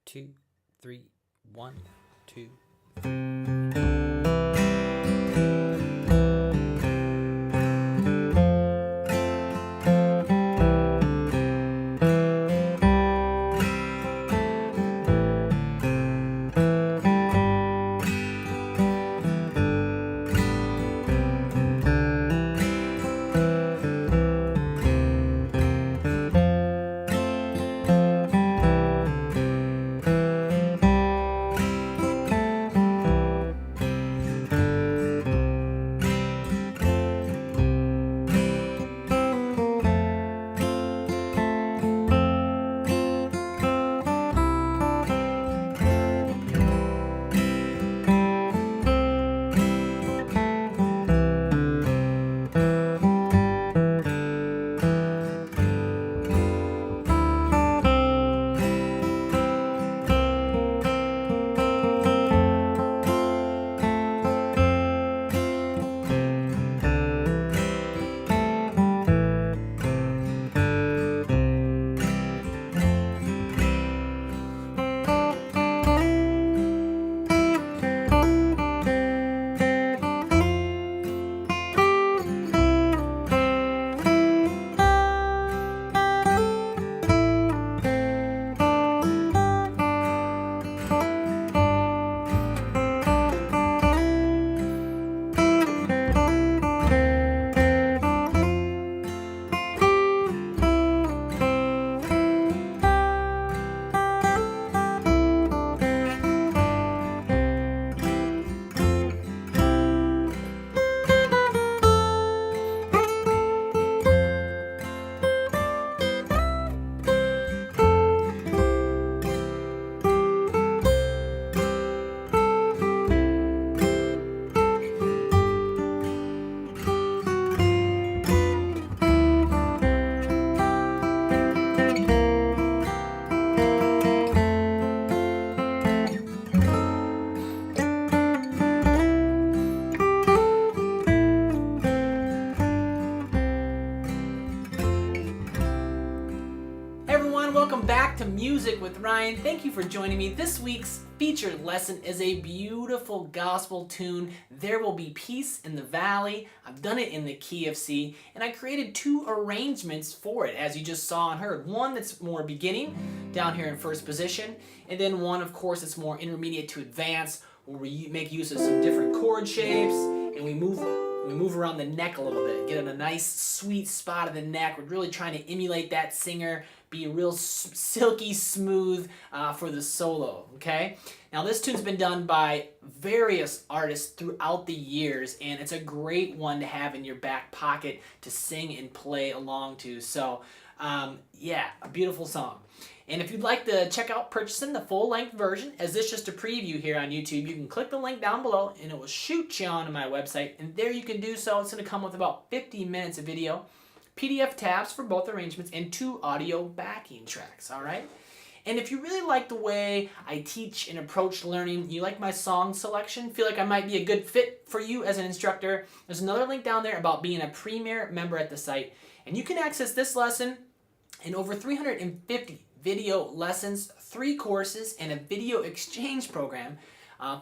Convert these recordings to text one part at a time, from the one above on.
2, 3, 1, 2. Everyone, welcome back to Music with Ryan. Thank you for joining me. This week's featured lesson is a beautiful gospel tune, There Will Be Peace in the Valley. I've done it in the key of C, and I created two arrangements for it, as you just saw and heard. One that's more beginning, down here in first position, and then one, of course, that's more intermediate to advanced, where we make use of some different chord shapes, and we move around the neck a little bit, get in a nice sweet spot of the neck. We're really trying to emulate that singer, be real silky smooth for the solo, okay? Now this tune's been done by various artists throughout the years, and it's a great one to have in your back pocket to sing and play along to. So yeah, a beautiful song. And if you'd like to check out purchasing the full-length version, as this is just a preview here on YouTube, you can click the link down below and it will shoot you onto my website, and there you can do so. It's going to come with about 50 minutes of video, PDF tabs for both arrangements, and 2 audio backing tracks, all right? And if you really like the way I teach and approach learning, you like my song selection, feel like I might be a good fit for you as an instructor, there's another link down there about being a premier member at the site, and you can access this lesson and over 350 video lessons, 3 courses, and a video exchange program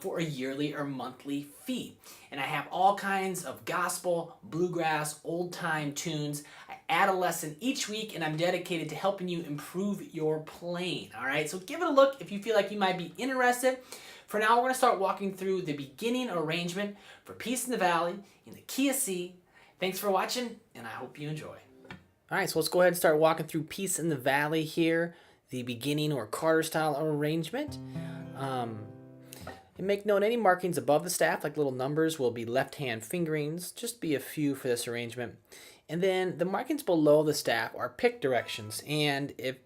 for a yearly or monthly fee. And I have all kinds of gospel, bluegrass, old-time tunes. I add a lesson each week, and I'm dedicated to helping you improve your playing. All right, so give it a look if you feel like you might be interested. For now, we're going to start walking through the beginning arrangement for Peace in the Valley in the key of C. Thanks for watching, and I hope you enjoy. All right, so let's go ahead and start walking through Peace in the Valley here, the beginning or Carter style arrangement. And make note, any markings above the staff, like little numbers, will be left hand fingerings, just be a few for this arrangement. And then the markings below the staff are pick directions. And if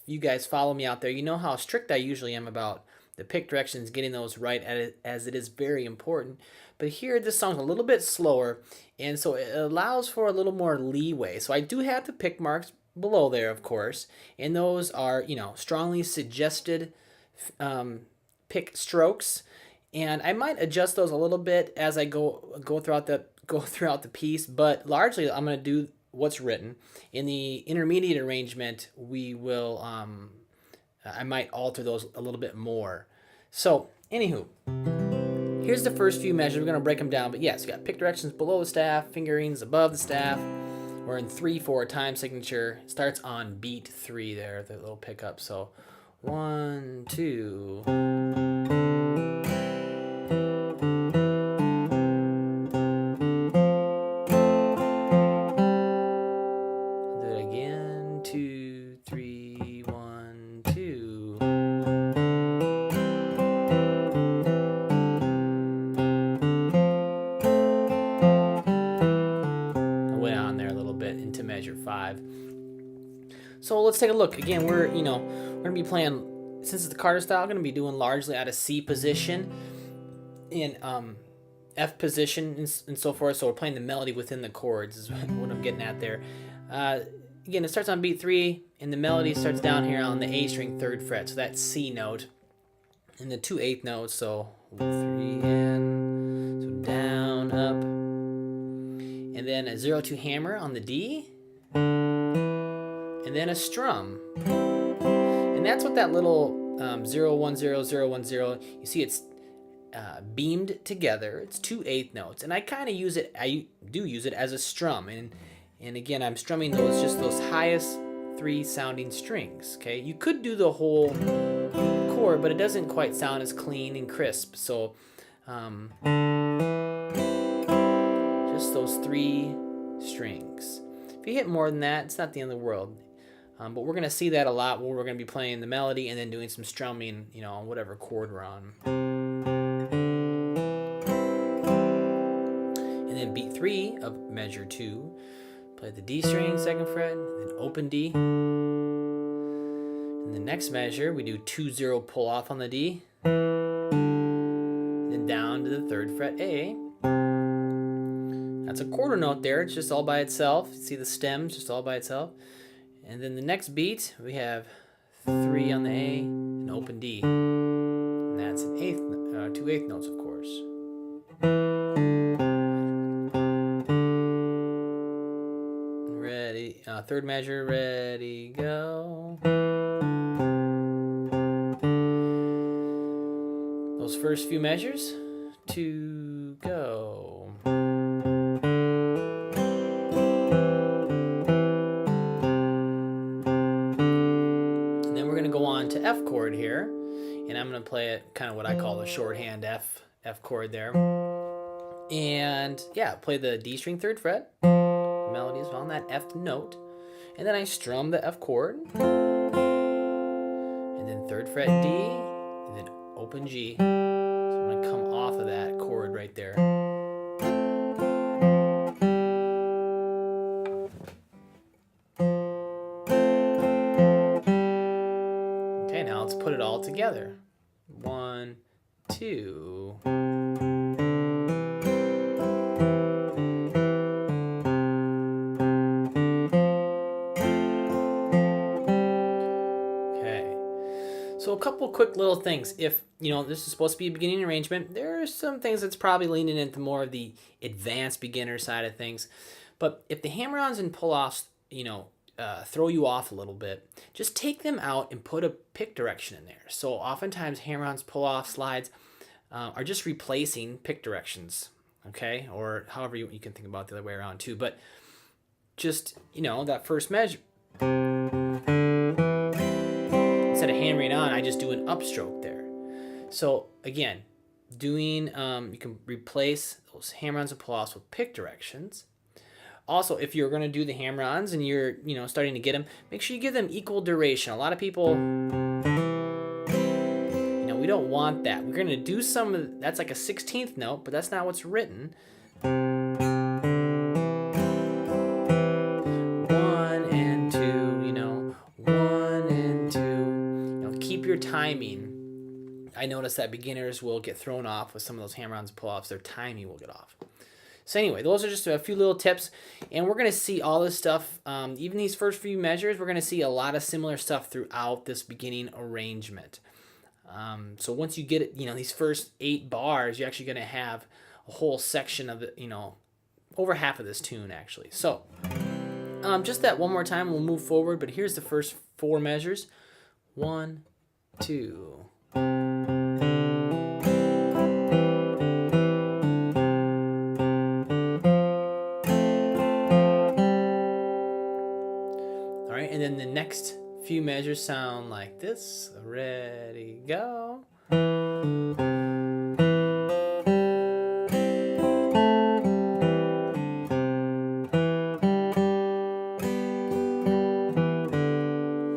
you guys follow me out there, you know how strict I usually am about the pick directions, getting those right, as it is very important. But here, this song's a little bit slower, and so it allows for a little more leeway. So I do have the pick marks below there, of course, and those are, strongly suggested pick strokes, and I might adjust those a little bit as I go throughout the piece, but largely I'm going to do what's written. In the intermediate arrangement, we will I might alter those a little bit more. So, anywho, here's the first few measures. We're going to break them down. But yes, you got pick directions below the staff, fingerings above the staff. We're in 3/4 time signature. It starts on beat 3 there, the little pickup. So 1, 2. Do it again. 2, 3, 1, 2. I went on there a little bit into measure 5. So let's take a look. Again, we're gonna be playing, since it's the Carter style, gonna be doing largely out of C position in F position and so forth. So we're playing the melody within the chords is what I'm getting at there. Again, it starts on beat 3, and the melody starts down here on the A string 3rd fret. So that's C note, and the 2 8th notes. So 3 and so down, up, and then a 0-2 hammer on the D. And then a strum, and that's what that little 0 1 0 0 1 0. You see, it's beamed together. It's 2 8th notes, and I kind of use it. I do use it as a strum, and again, I'm strumming those highest 3 sounding strings. Okay, you could do the whole chord, but it doesn't quite sound as clean and crisp. So, just those 3 strings. If you hit more than that, it's not the end of the world. But we're going to see that a lot where we're going to be playing the melody and then doing some strumming, on whatever chord we're on. And then beat 3 of measure 2, play the D string, 2nd fret, then open D. In the next measure, we do 2-0 pull off on the D, then down to the 3rd fret A. That's a quarter note there. It's just all by itself. You see the stems just all by itself. And then the next beat, we have 3 on the A and open D. And that's an 2 8th notes, of course. Ready, 3rd measure, ready, go. Those first few measures, 2, go. To F chord here, and I'm going to play it kind of what I call the shorthand F chord there, and yeah, play the D string 3rd fret, the melody is on that F note, and then I strum the F chord, and then 3rd fret D, and then open G. So I'm going to come off of that chord right there. Now let's put it all together. 1, 2. Okay. So a couple quick little things. If, this is supposed to be a beginning arrangement, there are some things that's probably leaning into more of the advanced beginner side of things. But if the hammer-ons and pull-offs, throw you off a little bit, just take them out and put a pick direction in there. So oftentimes hammer-ons, pull-off, slides are just replacing pick directions, okay? Or however you can think about it the other way around too. But just, that first measure, instead of hammering on, I just do an upstroke there. So again, you can replace those hammer-ons and pull-offs with pick directions. Also, if you're going to do the hammer-ons and you're, starting to get them, make sure you give them equal duration. A lot of people, we don't want that. We're going to do that's like a 16th note, but that's not what's written. 1 and 2, 1 and 2. Keep your timing. I notice that beginners will get thrown off with some of those hammer-ons and pull-offs. Their timing will get off. So anyway, those are just a few little tips, and we're going to see all this stuff, even these first few measures, we're going to see a lot of similar stuff throughout this beginning arrangement. So once you get it, these first 8 bars, you're actually going to have a whole section of it, over half of this tune actually. So just that one more time, we'll move forward, but here's the first 4 measures. 1, 2. All right, and then the next few measures sound like this. Ready, go. And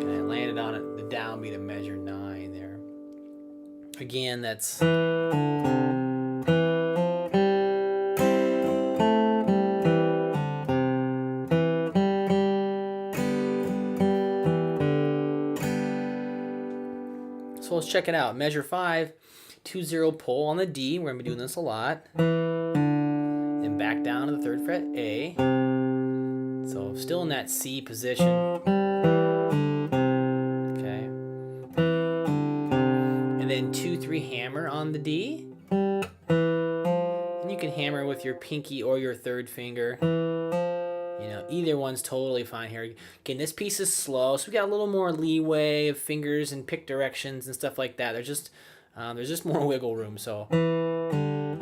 I landed on it, the downbeat of measure 9 there. Again, that's so let's check it out. Measure 5, 2-0 pull on the D. We're gonna be doing this a lot. Then back down to the 3rd fret A. So still in that C position. Okay. And then 2-3 hammer on the D. And you can hammer with your pinky or your 3rd finger. You know, either one's totally fine here. Again, this piece is slow, so we got a little more leeway of fingers and pick directions and stuff like that. There's just more wiggle room. So, and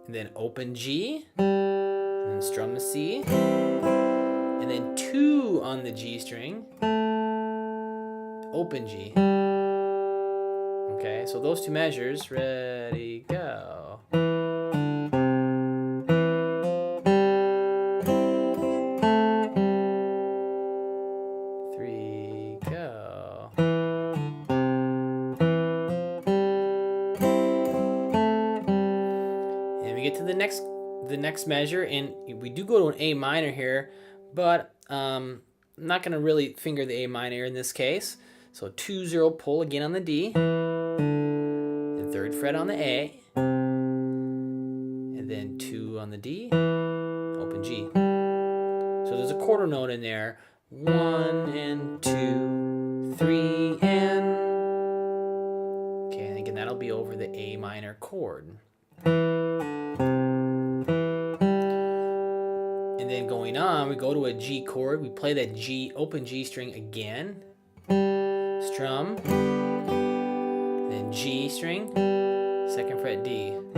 then open G, and then strum the C, and then 2 on the G string, open G. Okay, so those 2 measures. Ready, go. We get to the next measure, and we do go to an A minor here, but I'm not going to really finger the A minor in this case. So 2-0 pull again on the D, and 3rd fret on the A, and then 2 on the D, open G. So there's a quarter note in there. 1 and 2, 3 and. Okay, and again that'll be over the A minor chord. And then going on, we go to a G chord. We play that G, open G string again. Strum. Then G string. 2nd fret D. And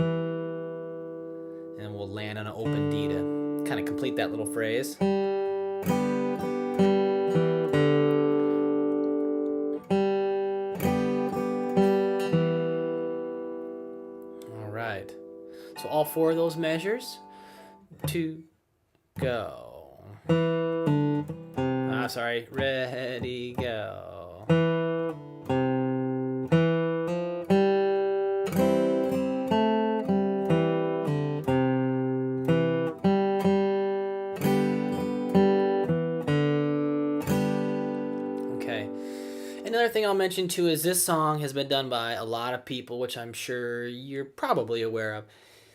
then we'll land on an open D to kind of complete that little phrase. All right. So all 4 of those measures. 2, go. Sorry. Ready, go. Okay. Another thing I'll mention too is this song has been done by a lot of people, which I'm sure you're probably aware of.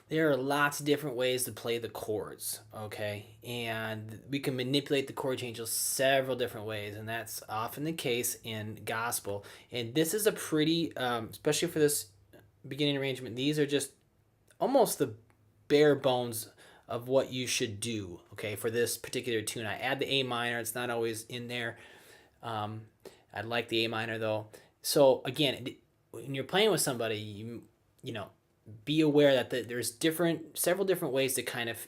There are lots of different ways to play the chords, okay? And we can manipulate the chord changes several different ways, and that's often the case in gospel. And this is a pretty, especially for this beginning arrangement, these are just almost the bare bones of what you should do, okay, for this particular tune. I add the A minor. It's not always in there. I like the A minor, though. So, again, when you're playing with somebody, you know, be aware that there's several different ways to kind of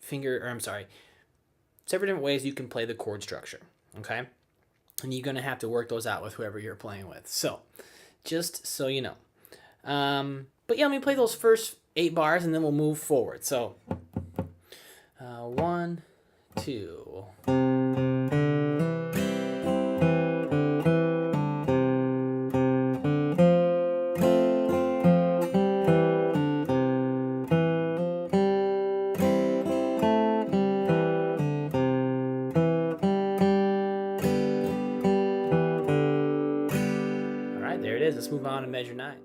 several different ways you can play the chord structure, okay? And you're going to have to work those out with whoever you're playing with. So, just so you know. But yeah, let me play those first 8 bars and then we'll move forward. So, 1, 2. There it is. Let's move on to measure 9.